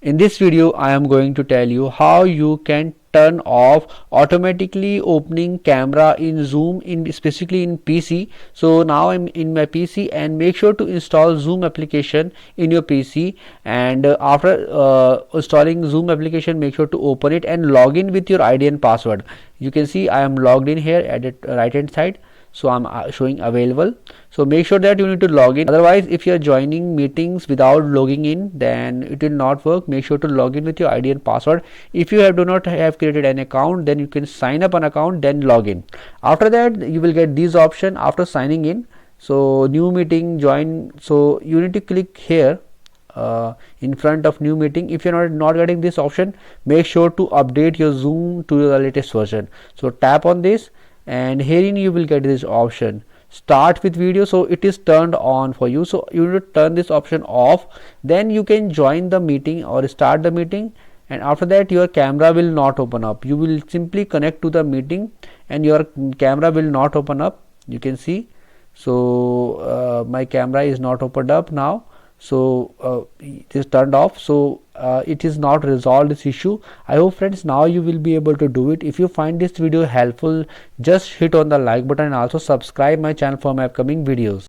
In this video I am going to tell you how you can turn off automatically opening camera in Zoom, in specifically in PC. So now I'm in my PC, and make sure to install Zoom application in your PC, and after installing Zoom application, make sure to open it and log in with your ID and password. You can see I am logged in here at the right hand side, so I'm showing available. So make sure that you need to log in, otherwise if you are joining meetings without logging in, then it will not work. Make sure to log in with your ID and password. If you do not have created an account, then you can sign up an account, then log in. After that you will get this option after signing in. So new meeting, join, so you need to click here in front of new meeting. If you're not getting this option, make sure to update your Zoom to the latest version. So tap on this, and herein you will get this option, start with video. So it is turned on for you, so you need to turn this option off, then you can join the meeting or start the meeting. And after that your camera will not open up. You will simply connect to the meeting and your camera will not open up. You can see, so my camera is not opened up now, so it is turned off. So it is not resolved this issue. I hope friends now you will be able to do it. If you find this video helpful, just hit on the like button and also subscribe my channel for my upcoming videos.